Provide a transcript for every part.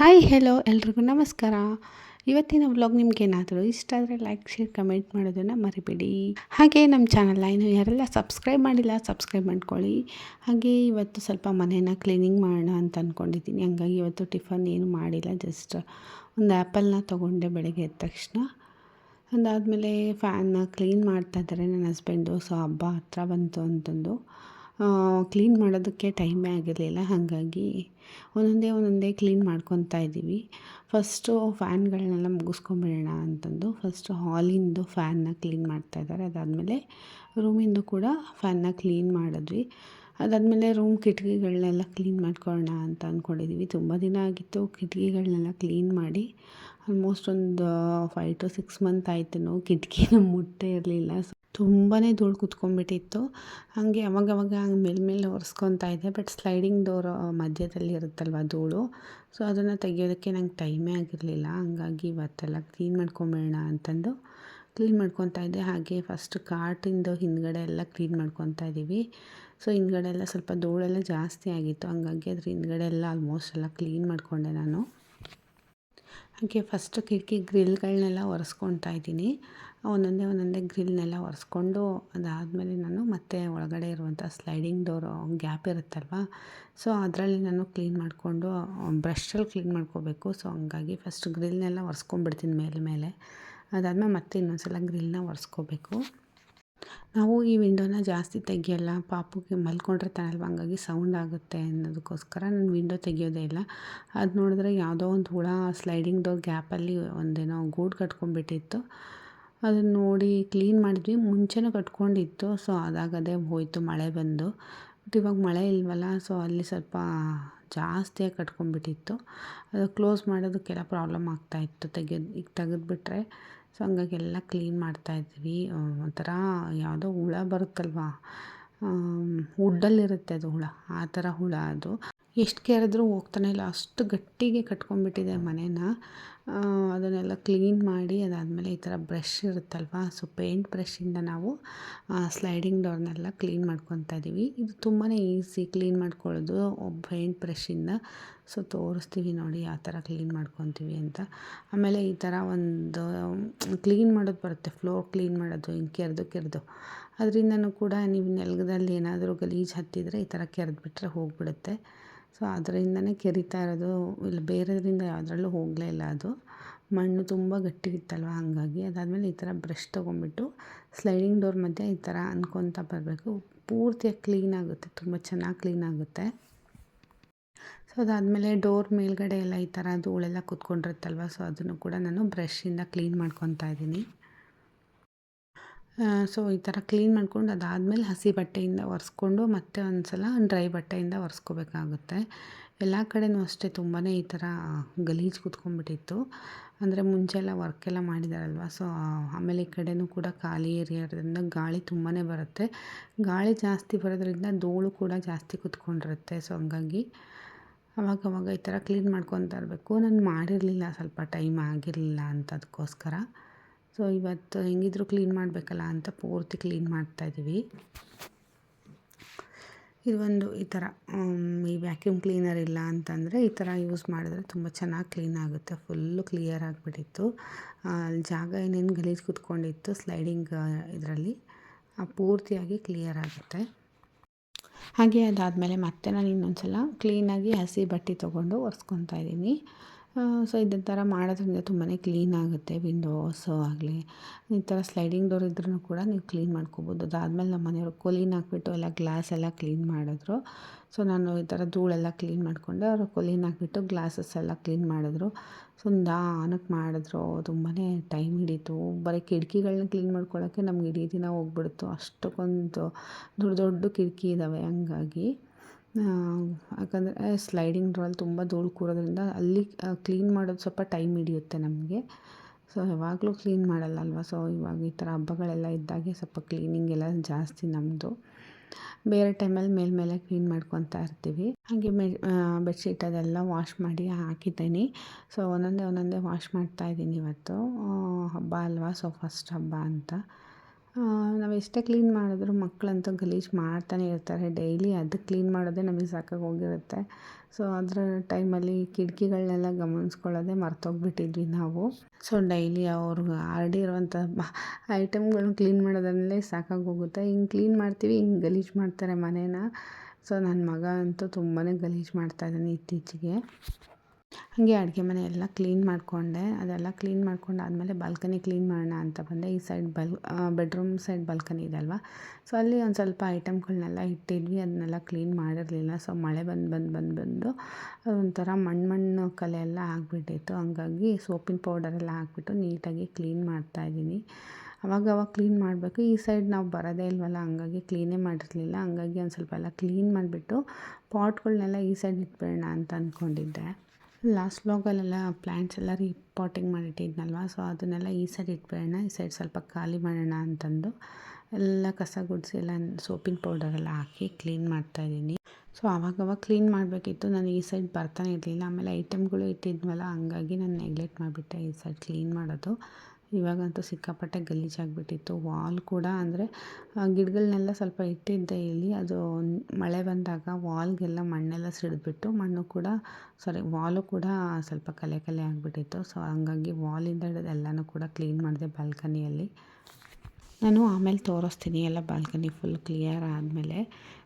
Hi hello ಎಲ್ರಿಗೂ ನಮಸ್ಕಾರ. ಇವತ್ತಿನ ವ್ಲಾಗ್ ನಿಮ್ಗೇನಾದರೂ ಇಷ್ಟ ಆದರೆ ಲೈಕ್ ಶೇರ್ ಕಮೆಂಟ್ ಮಾಡೋದನ್ನು ಮರಿಬೇಡಿ. ಹಾಗೆ ನಮ್ಮ ಚಾನಲ್ನ ಇನ್ನು ಯಾರೆಲ್ಲ ಸಬ್ಸ್ಕ್ರೈಬ್ ಮಾಡಿಲ್ಲ ಸಬ್ಸ್ಕ್ರೈಬ್ ಮಾಡ್ಕೊಳ್ಳಿ. ಹಾಗೆ ಇವತ್ತು ಸ್ವಲ್ಪ ಮನೇನ ಕ್ಲೀನಿಂಗ್ ಮಾಡೋಣ ಅಂತ ಅಂದ್ಕೊಂಡಿದ್ದೀನಿ. ಹಂಗಾಗಿ ಇವತ್ತು ಟಿಫನ್ ಏನು ಮಾಡಿಲ್ಲ, ಜಸ್ಟ್ ಒಂದು ಆ್ಯಪಲ್ನ ತೊಗೊಂಡೆ ಬೆಳಗ್ಗೆ ಎದ್ದ ತಕ್ಷಣ. ಅದಾದಮೇಲೆ ಫ್ಯಾನ್ನ ಕ್ಲೀನ್ ಮಾಡ್ತಾಯಿದ್ದಾರೆ ನನ್ನ ಹಸ್ಬೆಂಡು. ಸೊ ಹಬ್ಬ ಹತ್ರ ಬಂತು ಅಂತಂದು ಕ್ಲೀನ್ ಮಾಡೋದಕ್ಕೆ ಟೈಮೇ ಆಗಿರಲಿಲ್ಲ. ಹಾಗಾಗಿ ಒಂದೊಂದೇ ಕ್ಲೀನ್ ಮಾಡ್ಕೊತಾ ಇದ್ದೀವಿ. ಫಸ್ಟು ಫ್ಯಾನ್ಗಳನ್ನೆಲ್ಲ ಮುಗಿಸ್ಕೊಂಬಿಡೋಣ ಅಂತಂದು ಫಸ್ಟು ಹಾಲಿಂದು ಫ್ಯಾನ್ನ ಕ್ಲೀನ್ ಮಾಡ್ತಾಯಿದ್ದಾರೆ. ಅದಾದಮೇಲೆ ರೂಮಿಂದು ಕೂಡ ಫ್ಯಾನ್ನ ಕ್ಲೀನ್ ಮಾಡಿದ್ವಿ. ಅದಾದಮೇಲೆ ರೂಮ್ ಕಿಟಕಿಗಳನ್ನೆಲ್ಲ ಕ್ಲೀನ್ ಮಾಡ್ಕೊಳ್ಳೋಣ ಅಂತ ಅಂದ್ಕೊಂಡಿದ್ದೀವಿ. ತುಂಬ ದಿನ ಆಗಿತ್ತು ಕಿಟಕಿಗಳನ್ನೆಲ್ಲ ಕ್ಲೀನ್ ಮಾಡಿ. ಆಲ್ಮೋಸ್ಟ್ ಒಂದು 5 to 6 ಮಂತ್ ಆಯಿತು ಕಿಟಕಿನ ಮುಟ್ಟೇ ಇರಲಿಲ್ಲ. ತುಂಬಾ ಧೂಳು ಕುತ್ಕೊಂಡ್ಬಿಟ್ಟಿತ್ತು. ಹಾಗೆ ಅವಾಗವಾಗ ಮೇಲೆ ಒರೆಸ್ಕೊತಾ ಇದ್ದೆ. ಬಟ್ ಸ್ಲೈಡಿಂಗ್ ಡೋರ್ ಮಧ್ಯದಲ್ಲಿ ಇರುತ್ತಲ್ವ ಧೂಳು, ಸೊ ಅದನ್ನು ತೆಗಿಯೋದಕ್ಕೆ ನಂಗೆ ಟೈಮೇ ಆಗಿರಲಿಲ್ಲ. ಹಂಗಾಗಿ ಇವತ್ತೆಲ್ಲ ಕ್ಲೀನ್ ಮಾಡ್ಕೊಂಬೇಡ ಅಂತಂದು ಕ್ಲೀನ್ ಮಾಡ್ಕೊತಾ ಇದ್ದೆ. ಹಾಗೆ ಫಸ್ಟ್ ಕಾಟಿಂದು ಹಿಂದ್ಗಡೆ ಎಲ್ಲ ಕ್ಲೀನ್ ಮಾಡ್ಕೊತಾ ಇದ್ದೀವಿ. ಸೊ ಹಿಂದ್ಗಡೆ ಎಲ್ಲ ಸ್ವಲ್ಪ ಧೂಳೆಲ್ಲ ಜಾಸ್ತಿ ಆಗಿತ್ತು. ಹಂಗಾಗಿ ಅದ್ರ ಹಿಂದ್ಗಡೆ ಎಲ್ಲ ಆಲ್ಮೋಸ್ಟ್ ಎಲ್ಲ ಕ್ಲೀನ್ ಮಾಡಿಕೊಂಡೆ ನಾನು. ಹಾಗೆ ಫಸ್ಟ್ ಕಿಟಕಿ ಗ್ರಿಲ್ಗಳನ್ನೆಲ್ಲ ಒರೆಸ್ಕೊತಾ ಇದ್ದೀನಿ. ಒಂದೊಂದೇ ಗ್ರಿಲ್ನೆಲ್ಲ ಒರೆಸ್ಕೊಂಡು ಅದಾದಮೇಲೆ ನಾನು ಮತ್ತೆ ಒಳಗಡೆ ಇರುವಂಥ ಸ್ಲೈಡಿಂಗ್ ಡೋರು ಗ್ಯಾಪ್ ಇರುತ್ತಲ್ವ, ಸೊ ಅದರಲ್ಲಿ ನಾನು ಕ್ಲೀನ್ ಮಾಡಿಕೊಂಡು ಬ್ರಷಲ್ಲಿ ಕ್ಲೀನ್ ಮಾಡ್ಕೋಬೇಕು. ಸೊ ಹಂಗಾಗಿ ಫಸ್ಟ್ ಗ್ರಿಲ್ನೆಲ್ಲ ಒರೆಸ್ಕೊಂಡ್ಬಿಡ್ತೀನಿ ಮೇಲೆ. ಅದಾದಮೇಲೆ ಮತ್ತೆ ಇನ್ನೊಂದು ಸಲ ಗ್ರಿಲ್ನ ಒರೆಸ್ಕೋಬೇಕು. ನಾವು ಈ ವಿಂಡೋನ ಜಾಸ್ತಿ ತೆಗಿಯೋಲ್ಲ, ಪಾಪುಗೆ ಮಲ್ಕೊಂಡಿರ್ತಾನಲ್ವ, ಹಂಗಾಗಿ ಸೌಂಡ್ ಆಗುತ್ತೆ ಅನ್ನೋದಕ್ಕೋಸ್ಕರ ನಾನು ವಿಂಡೋ ತೆಗಿಯೋದೇ ಇಲ್ಲ. ಅದು ನೋಡಿದ್ರೆ ಯಾವುದೋ ಒಂದು ಹುಳ ಸ್ಲೈಡಿಂಗ್ ಡೋರ್ ಗ್ಯಾಪಲ್ಲಿ ಒಂದೇನೋ ಗೂಡು ಕಟ್ಕೊಂಡ್ಬಿಟ್ಟಿತ್ತು. ಅದನ್ನು ನೋಡಿ ಕ್ಲೀನ್ ಮಾಡಿದ್ವಿ. ಮುಂಚೆನೂ ಕಟ್ಕೊಂಡಿತ್ತು, ಸೊ ಅದಾಗದೇ ಹೋಯಿತು ಮಳೆ ಬಂದು. ಬಟ್ ಇವಾಗ ಮಳೆ ಇಲ್ವಲ್ಲ, ಸೊ ಅಲ್ಲಿ ಸ್ವಲ್ಪ ಜಾಸ್ತಿಯಾಗಿ ಕಟ್ಕೊಂಡ್ಬಿಟ್ಟಿತ್ತು. ಅದು ಕ್ಲೋಸ್ ಮಾಡೋದಕ್ಕೆಲ್ಲ ಪ್ರಾಬ್ಲಮ್ ಆಗ್ತಾಯಿತ್ತು. ಈಗ ತೆಗೆದ್ಬಿಟ್ರೆ, ಸೊ ಹಂಗಾಗಿ ಎಲ್ಲ ಕ್ಲೀನ್ ಮಾಡ್ತಾಯಿದ್ವಿ. ಒಂಥರ ಯಾವುದೋ ಹುಳ ಬರುತ್ತಲ್ವ, ವುಡ್ಡಲ್ಲಿರುತ್ತೆ ಅದು ಹುಳ, ಆ ಥರ ಹುಳ ಅದು. ಎಷ್ಟು ಕೆರೆದ್ರೂ ಹೋಗ್ತಾನೆ ಇಲ್ಲ, ಅಷ್ಟು ಗಟ್ಟಿಗೆ ಕಟ್ಕೊಂಡ್ಬಿಟ್ಟಿದೆ ಮನೇನ. ಅದನ್ನೆಲ್ಲ ಕ್ಲೀನ್ ಮಾಡಿ ಅದಾದಮೇಲೆ ಈ ಥರ ಬ್ರಷ್ ಇರುತ್ತಲ್ವ, ಸೊ ಪೇಂಟ್ ಬ್ರಷಿಂದ ನಾವು ಸ್ಲೈಡಿಂಗ್ ಡೋರ್ನೆಲ್ಲ ಕ್ಲೀನ್ ಮಾಡ್ಕೊತಾ ಇದ್ದೀವಿ. ಇದು ತುಂಬಾ ಈಸಿ ಕ್ಲೀನ್ ಮಾಡ್ಕೊಳ್ಳೋದು ಪೇಂಟ್ ಬ್ರಷಿಂದ. ಸೊ ತೋರಿಸ್ತೀವಿ ನೋಡಿ ಯಾವ ಥರ ಕ್ಲೀನ್ ಮಾಡ್ಕೊತೀವಿ ಅಂತ. ಆಮೇಲೆ ಈ ಥರ ಒಂದು ಕ್ಲೀನ್ ಮಾಡೋದು ಬರುತ್ತೆ, ಫ್ಲೋರ್ ಕ್ಲೀನ್ ಮಾಡೋದು, ಹಿಂಗೆ ಕೆರೆದು ಅದರಿಂದನೂ ಕೂಡ ನೀವು ನೆಲದಲ್ಲಿ ಏನಾದರೂ ಗಲೀಜು ಹತ್ತಿದರೆ ಈ ಥರ ಕೆರೆದ್ಬಿಟ್ರೆ ಹೋಗಿಬಿಡುತ್ತೆ. ಸೊ ಅದರಿಂದನೇ ಕೆರಿತಾ ಇರೋದು, ಇಲ್ಲ ಬೇರೆದ್ರಿಂದ ಯಾವುದ್ರಲ್ಲೂ ಹೋಗಲೇ ಇಲ್ಲ. ಅದು ಮಣ್ಣು ತುಂಬ ಗಟ್ಟಿಗಿತ್ತಲ್ವ, ಹಾಗಾಗಿ. ಅದಾದಮೇಲೆ ಈ ಥರ ಬ್ರಷ್ ತೊಗೊಂಬಿಟ್ಟು ಸ್ಲೈಡಿಂಗ್ ಡೋರ್ ಮಧ್ಯೆ ಈ ಥರ ಅನ್ಕೊತಾ ಬರಬೇಕು. ಪೂರ್ತಿಯಾಗಿ ಕ್ಲೀನ್ ಆಗುತ್ತೆ, ತುಂಬ ಚೆನ್ನಾಗಿ ಕ್ಲೀನ್ ಆಗುತ್ತೆ. ಸೊ ಅದಾದಮೇಲೆ ಡೋರ್ ಮೇಲ್ಗಡೆ ಎಲ್ಲ ಈ ಥರ ಧೂಳೆಲ್ಲ ಕೂತ್ಕೊಂಡಿರುತ್ತಲ್ವ, ಸೊ ಅದನ್ನು ಕೂಡ ನಾನು ಬ್ರಷಿಂದ ಕ್ಲೀನ್ ಮಾಡ್ಕೊತಾ ಇದ್ದೀನಿ. ಸೊ ಈ ಥರ ಕ್ಲೀನ್ ಮಾಡ್ಕೊಂಡು ಅದಾದಮೇಲೆ ಹಸಿ ಬಟ್ಟೆಯಿಂದ ಒರೆಸ್ಕೊಂಡು ಮತ್ತೆ ಒಂದು ಸಲ ಡ್ರೈ ಬಟ್ಟೆಯಿಂದ ಒರೆಸ್ಕೋಬೇಕಾಗುತ್ತೆ. ಎಲ್ಲ ಕಡೆಯೂ ಅಷ್ಟೇ ತುಂಬಾ ಈ ಥರ ಗಲೀಜು ಕೂತ್ಕೊಂಡ್ಬಿಟ್ಟಿತ್ತು. ಅಂದರೆ ಮುಂಚೆ ಎಲ್ಲ ವರ್ಕೆಲ್ಲ ಮಾಡಿದಾರಲ್ವ, ಸೊ ಆಮೇಲೆ ಈ ಕಡೆಯೂ ಕೂಡ ಖಾಲಿ ಏರಿಯಾ ಇರೋದ್ರಿಂದ ಗಾಳಿ ತುಂಬಾ ಬರುತ್ತೆ. ಗಾಳಿ ಜಾಸ್ತಿ ಬರೋದ್ರಿಂದ ಧೂಳು ಕೂಡ ಜಾಸ್ತಿ ಕೂತ್ಕೊಂಡಿರುತ್ತೆ. ಸೊ ಹಂಗಾಗಿ ಅವಾಗವಾಗ ಈ ಥರ ಕ್ಲೀನ್ ಮಾಡ್ಕೊತಾ ಇರಬೇಕು. ನಾನು ಮಾಡಿರಲಿಲ್ಲ, ಸ್ವಲ್ಪ ಟೈಮ್ ಆಗಿರಲಿಲ್ಲ ಅಂತ, ಅದಕ್ಕೋಸ್ಕರ. ಸೊ ಇವತ್ತು ಹೆಂಗಿದ್ರು ಕ್ಲೀನ್ ಮಾಡಬೇಕಲ್ಲ ಅಂತ ಪೂರ್ತಿ ಕ್ಲೀನ್ ಮಾಡ್ತಾಯಿದ್ದೀವಿ. ಇದು ಒಂದು ಈ ಥರ ಈ ವ್ಯಾಕ್ಯೂಮ್ ಕ್ಲೀನರ್ ಇಲ್ಲ ಅಂತಂದರೆ ಈ ಥರ ಯೂಸ್ ಮಾಡಿದ್ರೆ ತುಂಬ ಚೆನ್ನಾಗಿ ಕ್ಲೀನ್ ಆಗುತ್ತೆ. ಫುಲ್ಲು ಕ್ಲಿಯರ್ ಆಗಿಬಿಟ್ಟಿತ್ತು. ಜಾಗ ಏನೇನು ಗಲೀಜು ಕೂತ್ಕೊಂಡಿತ್ತು ಸ್ಲೈಡಿಂಗ್ ಇದರಲ್ಲಿ ಪೂರ್ತಿಯಾಗಿ ಕ್ಲಿಯರ್ ಆಗುತ್ತೆ. ಹಾಗೆ ಅದಾದಮೇಲೆ ಮತ್ತೆ ನಾನು ಇನ್ನೊಂದು ಸಲ ಕ್ಲೀನಾಗಿ ಹಸಿ ಬಟ್ಟೆ ತೊಗೊಂಡು ಒರೆಸ್ಕೊತಾ ಇದ್ದೀನಿ. ಸೊ ಇದೇ ಥರ ಮಾಡೋದ್ರಿಂದ ತುಂಬಾ ಕ್ಲೀನ್ ಆಗುತ್ತೆ. ವಿಂಡೋಸು ಆಗಲಿ ಈ ಥರ ಸ್ಲೈಡಿಂಗ್ ಡೋರ್ ಇದ್ರೂ ಕೂಡ ನೀವು ಕ್ಲೀನ್ ಮಾಡ್ಕೋಬೋದು. ಅದಾದಮೇಲೆ ನಮ್ಮ ಮನೆಯವರು ಕೊಲೀನ್ ಹಾಕ್ಬಿಟ್ಟು ಎಲ್ಲ ಗ್ಲಾಸ್ ಎಲ್ಲ ಕ್ಲೀನ್ ಮಾಡಿದ್ರು. ಸೊ ನಾನು ಈ ಥರ ಧೂಳೆಲ್ಲ ಕ್ಲೀನ್ ಮಾಡಿಕೊಂಡೆ, ಅವರು ಕೊಲೀನ್ ಹಾಕ್ಬಿಟ್ಟು ಗ್ಲಾಸಸ್ ಎಲ್ಲ ಕ್ಲೀನ್ ಮಾಡಿದ್ರು. ಸೊ ನಿಧಾನಕ್ಕೆ ಮಾಡಿದ್ರು, ತುಂಬಾ ಟೈಮ್ ಹಿಡೀತು. ಬರೀ ಕಿಟಕಿಗಳನ್ನ ಕ್ಲೀನ್ ಮಾಡ್ಕೊಳ್ಳೋಕ್ಕೆ ನಮ್ಗೆ ಇಡೀ ದಿನ ಹೋಗ್ಬಿಡ್ತು. ಅಷ್ಟಕ್ಕೊಂದು ದೊಡ್ಡ ಕಿಟಕಿ ಇದ್ದಾವೆ, ಹಂಗಾಗಿ. ಯಾಕಂದರೆ ಸ್ಲೈಡಿಂಗ್ ಡೋರಲ್ಲಿ ತುಂಬ ಧೂಳು ಕೂರೋದ್ರಿಂದ ಅಲ್ಲಿ ಕ್ಲೀನ್ ಮಾಡೋದು ಸ್ವಲ್ಪ ಟೈಮ್ ಹಿಡಿಯುತ್ತೆ ನಮಗೆ. ಸೊ ಯಾವಾಗಲೂ ಕ್ಲೀನ್ ಮಾಡಲ್ಲ ಅಲ್ವ, ಸೊ ಇವಾಗ ಈ ಥರ ಹಬ್ಬಗಳೆಲ್ಲ ಇದ್ದಾಗೆ ಸ್ವಲ್ಪ ಕ್ಲೀನಿಂಗ್ ಎಲ್ಲ ಜಾಸ್ತಿ ನಮ್ಮದು. ಬೇರೆ ಟೈಮಲ್ಲಿ ಮೇಲೆ ಕ್ಲೀನ್ ಮಾಡ್ಕೊತಾ ಇರ್ತೀವಿ. ಹಾಗೆ ಬೆಡ್ಶೀಟ್ ಅದೆಲ್ಲ ವಾಶ್ ಮಾಡಿ ಹಾಕಿದ್ದೀನಿ. ಸೊ ಒಂದೊಂದೇ ವಾಶ್ ಮಾಡ್ತಾಯಿದ್ದೀನಿ ಇವತ್ತು. ಹಬ್ಬ ಅಲ್ವಾ, ಸೊ ಫಸ್ಟ್ ಹಬ್ಬ ಅಂತ. ನಾವು ಎಷ್ಟೇ ಕ್ಲೀನ್ ಮಾಡಿದ್ರು ಮಕ್ಕಳಂತೂ ಗಲೀಜು ಮಾಡ್ತಾನೆ ಇರ್ತಾರೆ. ಡೈಲಿ ಅದು ಕ್ಲೀನ್ ಮಾಡೋದೇ ನಮಗೆ ಸಾಕಾಗಿ ಹೋಗಿರುತ್ತೆ. ಸೊ ಅದರ ಟೈಮಲ್ಲಿ ಕಿಟಕಿಗಳನ್ನೆಲ್ಲ ಗಮನಿಸ್ಕೊಳ್ಳೋದೇ ಮರ್ತೋಗ್ಬಿಟ್ಟಿದ್ವಿ ನಾವು. ಸೊ ಡೈಲಿ ಅವ್ರಿಗೆ ಹರಡಿರುವಂಥ ಐಟಮ್ಗಳನ್ನ ಕ್ಲೀನ್ ಮಾಡೋದ್ರಲ್ಲೇ ಸಾಕಾಗಿ ಹೋಗುತ್ತೆ. ಹಿಂಗೆ ಕ್ಲೀನ್ ಮಾಡ್ತೀವಿ, ಹಿಂಗೆ ಗಲೀಜು ಮಾಡ್ತಾರೆ ಮನೇನ. ಸೊ ನನ್ನ ಮಗ ಅಂತೂ ತುಂಬಾ ಗಲೀಜು ಮಾಡ್ತಾಯಿದ್ದಾನೆ ಇತ್ತೀಚೆಗೆ. ಹಾಗೆ ಅಡುಗೆ ಮನೆ ಎಲ್ಲ ಕ್ಲೀನ್ ಮಾಡಿಕೊಂಡೆ. ಅದೆಲ್ಲ ಕ್ಲೀನ್ ಮಾಡ್ಕೊಂಡಾದಮೇಲೆ ಬಾಲ್ಕನಿ ಕ್ಲೀನ್ ಮಾಡೋಣ ಅಂತ ಬಂದೆ. ಈ ಸೈಡ್ ಬೆಡ್ರೂಮ್ ಸೈಡ್ ಬಾಲ್ಕನಿ ಇದೆ ಅಲ್ವಾ, ಸೊ ಅಲ್ಲಿ ಒಂದು ಸ್ವಲ್ಪ ಐಟಮ್ಗಳನ್ನೆಲ್ಲ ಇಟ್ಟಿದ್ವಿ. ಅದನ್ನೆಲ್ಲ ಕ್ಲೀನ್ ಮಾಡಿರಲಿಲ್ಲ. ಸೊ ಮಳೆ ಬಂದು ಒಂಥರ ಮಣ್ಣು ಕಲೆ ಎಲ್ಲ ಆಗಿಬಿಟ್ಟಿತ್ತು. ಹಂಗಾಗಿ ಸೋಪಿನ ಪೌಡರೆಲ್ಲ ಹಾಕ್ಬಿಟ್ಟು ನೀಟಾಗಿ ಕ್ಲೀನ್ ಮಾಡ್ತಾಯಿದ್ದೀನಿ. ಅವಾಗವಾಗ ಕ್ಲೀನ್ ಮಾಡಬೇಕು. ಈ ಸೈಡ್ ನಾವು ಬರೋದೇ ಇಲ್ವಲ್ಲ, ಹಂಗಾಗಿ ಕ್ಲೀನೇ ಮಾಡಿರಲಿಲ್ಲ. ಹಂಗಾಗಿ ಒಂದು ಸ್ವಲ್ಪ ಎಲ್ಲ ಕ್ಲೀನ್ ಮಾಡಿಬಿಟ್ಟು ಪಾಟ್ಗಳನ್ನೆಲ್ಲ ಈ ಸೈಡ್ ಇಟ್ಬಿಡೋಣ ಅಂತ ಅಂದ್ಕೊಂಡಿದ್ದೆ. ಲಾಸ್ಟ್ ವ್ಲಾಗಲ್ಲೆಲ್ಲ ಪ್ಲ್ಯಾಂಟ್ಸ್ ಎಲ್ಲ ರೀಪಾಟಿಂಗ್ ಮಾಡಿಟ್ಟಿದ್ನಲ್ವ, ಸೊ ಅದನ್ನೆಲ್ಲ ಈ ಸೈಡ್ ಇಟ್ಬಿಡೋಣ, ಈ ಸೈಡ್ ಸ್ವಲ್ಪ ಖಾಲಿ ಮಾಡೋಣ ಅಂತಂದು ಎಲ್ಲ ಕಸ ಗುಡಿಸಿ ಎಲ್ಲ ಸೋಪಿನ ಪೌಡರೆಲ್ಲ ಹಾಕಿ ಕ್ಲೀನ್ ಮಾಡ್ತಾಯಿದ್ದೀನಿ. ಸೊ ಆವಾಗವಾಗ ಕ್ಲೀನ್ ಮಾಡಬೇಕಿತ್ತು. ನಾನು ಈ ಸೈಡ್ ಬರ್ತಾನೆ ಇರಲಿಲ್ಲ. ಆಮೇಲೆ ಐಟಮ್ಗಳು ಇಟ್ಟಿದ್ವಲ್ಲ, ಹಂಗಾಗಿ ನಾನು ನೆಗ್ಲೆಕ್ಟ್ ಮಾಡಿಬಿಟ್ಟೆ ಈ ಸೈಡ್ ಕ್ಲೀನ್ ಮಾಡೋದು. ಇವಾಗಂತೂ ಸಿಕ್ಕಾಪಟ್ಟೆ ಗಲೀಜಾಗಿಬಿಟ್ಟಿತ್ತು. ವಾಲ್ ಕೂಡ ಅಂದರೆ ಗಿಡಗಳನ್ನೆಲ್ಲ ಸ್ವಲ್ಪ ಇಟ್ಟಿದ್ದೆ ಇಲ್ಲಿ. ಅದು ಮಳೆ ಬಂದಾಗ ವಾಲ್ಗೆಲ್ಲ ಮಣ್ಣೆಲ್ಲ ಸಿಡಿದ್ಬಿಟ್ಟು ವಾಲು ಕೂಡ ಸ್ವಲ್ಪ ಕಲೆ ಆಗಿಬಿಟ್ಟಿತ್ತು. ಸೊ ಹಂಗಾಗಿ ವಾಲಿಂದ ಹಿಡಿದು ಎಲ್ಲನೂ ಕೂಡ ಕ್ಲೀನ್ ಮಾಡಿದೆ ಬಾಲ್ಕನಿಯಲ್ಲಿ. ನಾನು ಆಮೇಲೆ ತೋರಿಸ್ತೀನಿ ಎಲ್ಲ ಬಾಲ್ಕನಿ ಫುಲ್ ಕ್ಲಿಯರ್ ಆದಮೇಲೆ.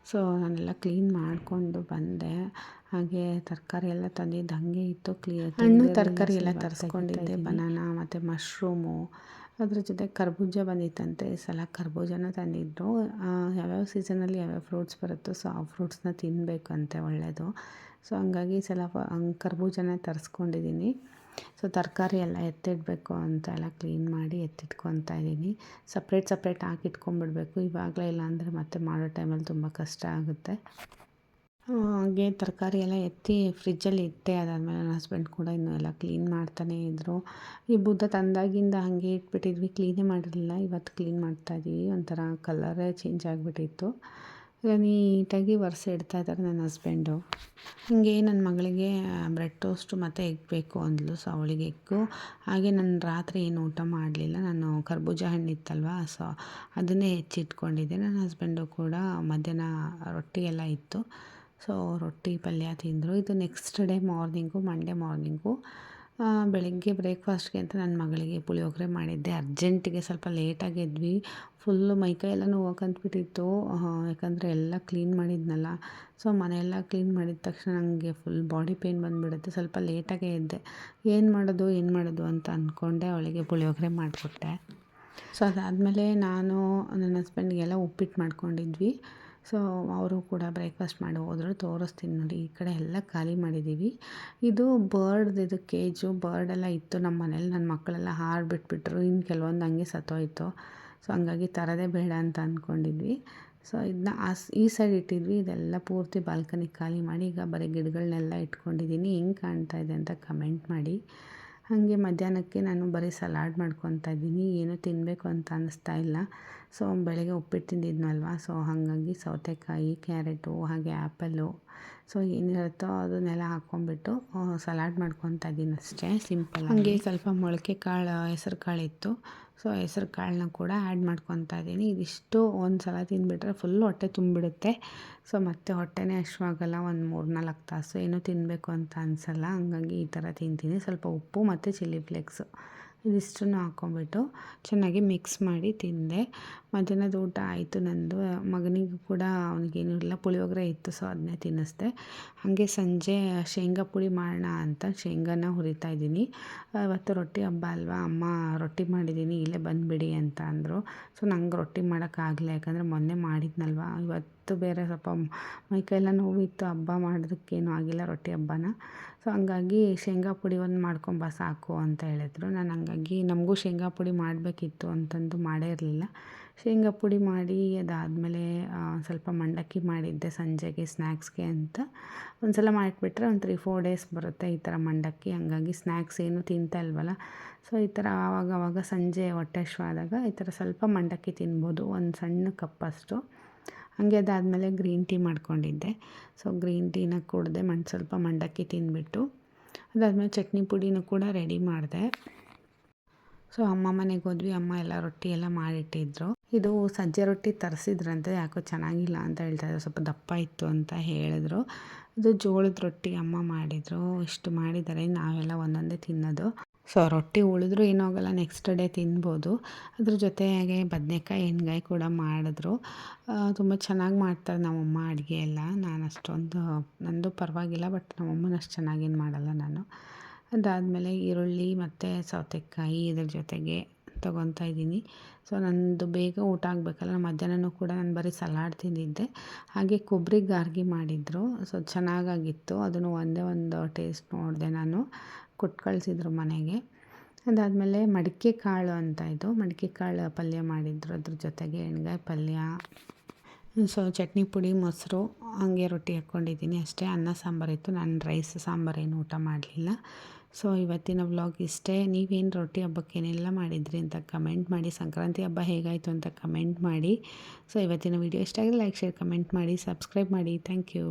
ಸೊ ನಾನೆಲ್ಲ ಕ್ಲೀನ್ ಮಾಡಿಕೊಂಡು ಬಂದೆ. ಹಾಗೆ ತರಕಾರಿ ಎಲ್ಲ ತಂದಿದ್ದು ಹಾಗೆ ಇತ್ತು. ಹಣ್ಣು ತರಕಾರಿ ಎಲ್ಲ ತರಿಸ್ಕೊಂಡಿದ್ದೆ. ಬನಾನಾ ಮತ್ತು ಮಶ್ರೂಮು, ಅದ್ರ ಜೊತೆ ಕರ್ಬೂಜ ಬಂದಿತ್ತಂತೆ. ಈ ಸಲ ಕರ್ಬೂಜನ ತಂದಿದ್ರು. ಯಾವ್ಯಾವ ಸೀಸನಲ್ಲಿ ಯಾವ್ಯಾವ ಫ್ರೂಟ್ಸ್ ಬರುತ್ತೋ ಸೊ ಆ ಫ್ರೂಟ್ಸ್ನ ತಿನ್ನಬೇಕಂತೆ, ಒಳ್ಳೆಯದು. ಸೊ ಹಂಗಾಗಿ ಈ ಸಲ ಕರ್ಬೂಜನ ತರಿಸ್ಕೊಂಡಿದ್ದೀನಿ. ಸೊ ತರಕಾರಿ ಎಲ್ಲ ಎತ್ತಿಡಬೇಕು ಅಂತ ಎಲ್ಲ ಕ್ಲೀನ್ ಮಾಡಿ ಎತ್ತಿಟ್ಕೊತಾ ಇದ್ದೀನಿ. ಸಪ್ರೇಟ್ ಹಾಕಿಟ್ಕೊಂಡ್ಬಿಡ್ಬೇಕು ಇವಾಗಲೇ, ಇಲ್ಲಾಂದರೆ ಮತ್ತೆ ಮಾಡೋ ಟೈಮಲ್ಲಿ ತುಂಬ ಕಷ್ಟ ಆಗುತ್ತೆ. ಹಾಗೆ ತರಕಾರಿ ಎಲ್ಲ ಎತ್ತಿ ಫ್ರಿಜ್ಜಲ್ಲಿ ಇಟ್ಟೆ. ಅದಾದಮೇಲೆ ನನ್ನ ಹಸ್ಬೆಂಡ್ ಕೂಡ ಇನ್ನೂ ಎಲ್ಲ ಕ್ಲೀನ್ ಮಾಡ್ತಾನೇ ಇದ್ದರು. ಈ ಬುದ್ಧ ತಂದಾಗಿಂದ ಹಾಗೆ ಇಟ್ಬಿಟ್ಟಿದ್ವಿ, ಕ್ಲೀನೇ ಮಾಡಿರಲಿಲ್ಲ. ಇವತ್ತು ಕ್ಲೀನ್ ಮಾಡ್ತಾಯಿದ್ದೀವಿ. ಒಂಥರ ಕಲರೇ ಚೇಂಜ್ ಆಗಿಬಿಟ್ಟಿತ್ತು. ಈಗ ನೀಟಾಗಿ ಒರೆಸಿ ಇಡ್ತಾಯಿದ್ದಾರೆ ನನ್ನ ಹಸ್ಬೆಂಡು. ಹಾಗೆ ನನ್ನ ಮಗಳಿಗೆ ಬ್ರೆಡ್ ಟೋಸ್ಟು ಮತ್ತು ಎಗ್ ಬೇಕು ಅಂದಳು. ಸೊ ಅವಳಿಗೆ ಎಗ್ಗು, ಹಾಗೆ ನಾನು ರಾತ್ರಿ ಏನು ಊಟ ಮಾಡಲಿಲ್ಲ. ನಾನು ಕರ್ಬೂಜ ಹಣ್ಣಿತ್ತಲ್ವ, ಸೊ ಅದನ್ನೇ ಹೆಚ್ಚಿಟ್ಕೊಂಡಿದ್ದೆ. ನನ್ನ ಹಸ್ಬೆಂಡು ಕೂಡ ಮಧ್ಯಾಹ್ನ ರೊಟ್ಟಿ ಎಲ್ಲ ಇತ್ತು. ಸೊ ರೊಟ್ಟಿ ಪಲ್ಯ ತಿಂದರು. ಇದು next day morning, Monday morning. ಬೆಳಗ್ಗೆ ಬ್ರೇಕ್ಫಾಸ್ಟ್ಗೆ ಅಂತ ನನ್ನ ಮಗಳಿಗೆ ಪುಳಿಯೋಗರೆ ಮಾಡಿದ್ದೆ. ಅರ್ಜೆಂಟಿಗೆ ಸ್ವಲ್ಪ ಲೇಟಾಗಿ ಎದ್ವಿ. ಫುಲ್ಲು ಮೈಕೈ ಎಲ್ಲ ನೋವಾಕಂತ್ಬಿಟ್ಟಿತ್ತು. ಯಾಕಂದರೆ ಎಲ್ಲ ಕ್ಲೀನ್ ಮಾಡಿದ್ನಲ್ಲ. ಸೊ ಮನೆಯೆಲ್ಲ ಕ್ಲೀನ್ ಮಾಡಿದ ತಕ್ಷಣ ನನಗೆ ಫುಲ್ ಬಾಡಿ ಪೇಯ್ನ್ ಬಂದುಬಿಡುತ್ತೆ. ಸ್ವಲ್ಪ ಲೇಟಾಗೇ ಎದ್ದೆ. ಏನು ಮಾಡೋದು ಅಂತ ಅಂದ್ಕೊಂಡೆ. ಅವಳಿಗೆ ಪುಳಿಯೋಗರೆ ಮಾಡಿಕೊಟ್ಟೆ. ಸೊ ಅದಾದಮೇಲೆ ನಾನು ನನ್ನ ಹಸ್ಬೆಂಡ್ಗೆಲ್ಲ ಉಪ್ಪಿಟ್ಟು ಮಾಡ್ಕೊಂಡಿದ್ವಿ. ಸೊ ಅವರು ಕೂಡ ಬ್ರೇಕ್ಫಾಸ್ಟ್ ಮಾಡಿ ಹೋದರು. ತೋರಿಸ್ತೀನಿ ನೋಡಿ. ಈ ಕಡೆ ಎಲ್ಲ ಖಾಲಿ ಮಾಡಿದ್ದೀವಿ. ಇದು ಇದು ಕೇಜು ಬರ್ಡೆಲ್ಲ ಇತ್ತು ನಮ್ಮ ಮನೇಲಿ. ನನ್ನ ಮಕ್ಕಳೆಲ್ಲ ಹಾರಿಬಿಟ್ಬಿಟ್ರು. ಇನ್ನು ಕೆಲವೊಂದು ಹಂಗೆ ಸತ್ತೋಯ್ತು. ಸೊ ಹಂಗಾಗಿ ತರೋದೇ ಬೇಡ ಅಂತ ಅಂದ್ಕೊಂಡಿದ್ವಿ. ಸೊ ಇದನ್ನ ಈ ಸೈಡ್ ಇಟ್ಟಿದ್ವಿ. ಇದೆಲ್ಲ ಪೂರ್ತಿ ಬಾಲ್ಕನಿ ಖಾಲಿ ಮಾಡಿ ಈಗ ಬರೀ ಗಿಡಗಳನ್ನೆಲ್ಲ ಇಟ್ಕೊಂಡಿದ್ದೀನಿ. ಹೆಂಗೆ ಕಾಣ್ತಾ ಇದೆ ಅಂತ ಕಮೆಂಟ್ ಮಾಡಿ. ಹಾಗೆ ಮಧ್ಯಾಹ್ನಕ್ಕೆ ನಾನು ಬರೀ ಸಲಾಡ್ ಮಾಡ್ಕೊತಾ ಇದ್ದೀನಿ. ಏನೂ ತಿನ್ನಬೇಕು ಅಂತ ಅನ್ನಿಸ್ತಾ ಇಲ್ಲ. ಸೊ ಬೆಳಗ್ಗೆ ಉಪ್ಪಿಟ್ಟು ತಿಂದಿದ್ನಲ್ವ, ಸೊ ಹಾಗಾಗಿ ಸೌತೆಕಾಯಿ, ಕ್ಯಾರೆಟು, ಹಾಗೆ ಆ್ಯಪಲ್ಲು, ಸೊ ಏನಿರುತ್ತೋ ಅದನ್ನೆಲ್ಲ ಹಾಕ್ಕೊಂಬಿಟ್ಟು ಸಲಾಡ್ ಮಾಡ್ಕೊತಾ ಇದ್ದೀನಿ ಅಷ್ಟೇ, ಸಿಂಪಲ್. ಹಾಗೆ ಸ್ವಲ್ಪ ಮೊಳಕೆ ಕಾಳು, ಹೆಸರು ಕಾಳಿತ್ತು. ಸೊ ಹೆಸರು ಕಾಳನ್ನ ಕೂಡ ಆ್ಯಡ್ ಮಾಡ್ಕೊತಾ ಇದ್ದೀನಿ. ಇದಿಷ್ಟು ಒಂದು ಸಲ ತಿಂದುಬಿಟ್ರೆ ಫುಲ್ ಹೊಟ್ಟೆ ತುಂಬಿಡುತ್ತೆ. ಸೊ ಮತ್ತೆ ಹೊಟ್ಟೆನೇ ಹಶ್ವಾಗಲ್ಲ. ಒಂದು 3-4 ತಾಸು ಏನೂ ತಿನ್ನಬೇಕು ಅಂತ ಅನಿಸಲ್ಲ. ಹಂಗಾಗಿ ಈ ಥರ ತಿಂತೀನಿ. ಸ್ವಲ್ಪ ಉಪ್ಪು ಮತ್ತು ಚಿಲ್ಲಿ ಫ್ಲೇಕ್ಸು ಇದಿಷ್ಟನ್ನು ಹಾಕ್ಕೊಂಬಿಟ್ಟು ಚೆನ್ನಾಗಿ ಮಿಕ್ಸ್ ಮಾಡಿ ತಿಂದೆ. ಮಧ್ಯಾಹ್ನದ ಊಟ ಆಯಿತು ನಂದು. ಮಗನಿಗೂ ಕೂಡ ಅವನಿಗೇನೂ ಇಲ್ಲ, ಪುಳಿಯೋಗರೆ ಇತ್ತು, ಸೊ ಅದನ್ನೇ ತಿನ್ನಿಸ್ದೆ. ಹಾಗೆ ಸಂಜೆ ಶೇಂಗಾ ಪುಡಿ ಮಾಡೋಣ ಅಂತ ಶೇಂಗಾನ ಹುರಿತಾ ಇದ್ದೀನಿ. ಇವತ್ತು ರೊಟ್ಟಿ ಹಬ್ಬ ಅಲ್ವಾ, ಅಮ್ಮ ರೊಟ್ಟಿ ಮಾಡಿದ್ದೀನಿ, ಇಲ್ಲೇ ಬಂದುಬಿಡಿ ಅಂತ ಅಂದರು. ಸೊ ನಂಗೆ ರೊಟ್ಟಿ ಮಾಡೋಕ್ಕಾಗಲ್ಲ, ಯಾಕಂದರೆ ಮೊನ್ನೆ ಮಾಡಿದ್ನಲ್ವ. ಇವತ್ತು ಬೇರೆ ಸ್ವಲ್ಪ ಮೈಕೈಯೆಲ್ಲ ನೋವಿತ್ತು. ಹಬ್ಬ ಮಾಡೋದಕ್ಕೇನೂ ಆಗಿಲ್ಲ, ರೊಟ್ಟಿ ಹಬ್ಬನ. ಸೊ ಹಂಗಾಗಿ ಶೇಂಗಾ ಪುಡಿ ಒಂದು ಮಾಡ್ಕೊಂಬ ಸಾಕು ಅಂತ ಹೇಳಿದ್ರು. ನಾನು ಹಂಗಾಗಿ ನಮಗೂ ಶೇಂಗಾ ಪುಡಿ ಮಾಡಬೇಕಿತ್ತು ಅಂತಂದು ಮಾಡೇ ಇರಲಿಲ್ಲ. ಶೇಂಗಾ ಪುಡಿ ಮಾಡಿ ಅದಾದಮೇಲೆ ಸ್ವಲ್ಪ ಮಂಡಕ್ಕಿ ಮಾಡಿದ್ದೆ ಸಂಜೆಗೆ ಸ್ನ್ಯಾಕ್ಸ್ಗೆ ಅಂತ. ಒಂದು ಸಲ ಮಾಡಿಟ್ಬಿಟ್ರೆ ಒಂದು 3-4 ಡೇಸ್ ಬರುತ್ತೆ ಈ ಥರ ಮಂಡಕ್ಕಿ. ಹಂಗಾಗಿ ಸ್ನ್ಯಾಕ್ಸ್ ಏನು ತಿಂತಾ ಇಲ್ವಲ್ಲ. ಸೊ ಈ ಥರ ಆವಾಗವಾಗ ಸಂಜೆ ಹೊಟ್ಟೆ ಹಶ್ವಾದಾಗ ಈ ಥರ ಸ್ವಲ್ಪ ಮಂಡಕ್ಕಿ ತಿನ್ಬೋದು, ಒಂದು ಸಣ್ಣ ಕಪ್ಪಷ್ಟು. ಹಾಗೆ ಅದಾದಮೇಲೆ ಗ್ರೀನ್ ಟೀ ಮಾಡ್ಕೊಂಡಿದ್ದೆ. ಸೊ ಗ್ರೀನ್ ಟೀನ ಕುಡಿದೆ, ಸ್ವಲ್ಪ ಮಂಡಕ್ಕಿ ತಿಂದ್ಬಿಟ್ಟು. ಅದಾದಮೇಲೆ ಚಟ್ನಿ ಪುಡಿನೂ ಕೂಡ ರೆಡಿ ಮಾಡಿದೆ. ಸೊ ಅಮ್ಮ ಮನೆಗೆ ಹೋದ್ವಿ. ಅಮ್ಮ ಎಲ್ಲ ರೊಟ್ಟಿ ಎಲ್ಲ ಮಾಡಿಟ್ಟಿದ್ರು. ಇದು ಸಜ್ಜೆ ರೊಟ್ಟಿ ತರಿಸಿದ್ರಂತೆ, ಯಾಕೋ ಚೆನ್ನಾಗಿಲ್ಲ ಅಂತ ಹೇಳ್ತಾಯಿದ್ರು, ಸ್ವಲ್ಪ ದಪ್ಪ ಇತ್ತು ಅಂತ ಹೇಳಿದ್ರು. ಇದು ಜೋಳದ ರೊಟ್ಟಿ ಅಮ್ಮ ಮಾಡಿದರು. ಇಷ್ಟು ಮಾಡಿದ್ದಾರೆ, ನಾವೆಲ್ಲ ಒಂದೊಂದೇ ತಿನ್ನೋದು. ಸೊ ರೊಟ್ಟಿ ಉಳಿದ್ರೂ ಏನೂ ಆಗೋಲ್ಲ, ನೆಕ್ಸ್ಟ್ ಡೇ ತಿನ್ಬೋದು. ಅದ್ರ ಜೊತೆಗೆ ಬದನೇಕಾಯಿ ಎಣ್ಗಾಯಿ ಕೂಡ ಮಾಡಿದ್ರು. ತುಂಬ ಚೆನ್ನಾಗಿ ಮಾಡ್ತಾರೆ ನಮ್ಮಮ್ಮ ಅಡುಗೆ ಎಲ್ಲ. ನಾನು ಅಷ್ಟೊಂದು ನಂದು ಪರವಾಗಿಲ್ಲ, ಬಟ್ ನಮ್ಮಮ್ಮನ ಅಷ್ಟು ಚೆನ್ನಾಗೇನು ಮಾಡಲ್ಲ ನಾನು. ಅದಾದಮೇಲೆ ಈರುಳ್ಳಿ ಮತ್ತು ಸೌತೆಕಾಯಿ ಇದ್ರ ಜೊತೆಗೆ ತೊಗೊತಾ ಇದ್ದೀನಿ. ಸೊ ನನ್ನದು ಬೇಗ ಊಟ ಆಗಬೇಕಲ್ಲ, ಮಧ್ಯಾಹ್ನನೂ ಕೂಡ ನಾನು ಬರೀ ಸಲಾಡ್ ತಿಂದಿದ್ದೆ. ಹಾಗೆ ಕೊಬ್ಬರಿ ಗಾರ್ಗಿ ಮಾಡಿದರು, ಸೊ ಚೆನ್ನಾಗಾಗಿತ್ತು. ಅದನ್ನು ಒಂದೇ ಒಂದು ಟೇಸ್ಟ್ ನೋಡಿದೆ ನಾನು, ಕೊಟ್ಟು ಕಳಿಸಿದ್ರು ಮನೆಗೆ. ಅದಾದಮೇಲೆ ಮಡಿಕೆ ಕಾಳು ಅಂತ ಇದು, ಮಡಿಕೆ ಕಾಳು ಪಲ್ಯ ಮಾಡಿದ್ರು. ಅದ್ರ ಜೊತೆಗೆ ಎಣ್ಗಾಯಿ ಪಲ್ಯ, ಸೊ ಚಟ್ನಿ ಪುಡಿ, ಮೊಸರು, ಹಾಗೆ ರೊಟ್ಟಿ ಹಾಕ್ಕೊಂಡಿದ್ದೀನಿ ಅಷ್ಟೇ. ಅನ್ನ ಸಾಂಬಾರಿತ್ತು, ನಾನು ರೈಸ್ ಸಾಂಬಾರೇನು ಊಟ ಮಾಡಲಿಲ್ಲ. ಸೊ ಇವತ್ತಿನ ವ್ಲಾಗ್ ಇಷ್ಟೇ. ನೀವೇನು ರೊಟ್ಟಿ ಹಬ್ಬಕ್ಕೇನೆಲ್ಲ ಮಾಡಿದ್ರಿ ಅಂತ ಕಮೆಂಟ್ ಮಾಡಿ. ಸಂಕ್ರಾಂತಿ ಹಬ್ಬ ಹೇಗಾಯಿತು ಅಂತ ಕಮೆಂಟ್ ಮಾಡಿ. ಸೊ ಇವತ್ತಿನ ವೀಡಿಯೋ ಇಷ್ಟ ಆಗಿದ್ರೆ ಲೈಕ್, ಶೇರ್, ಕಮೆಂಟ್ ಮಾಡಿ, ಸಬ್ಸ್ಕ್ರೈಬ್ ಮಾಡಿ. Thank you.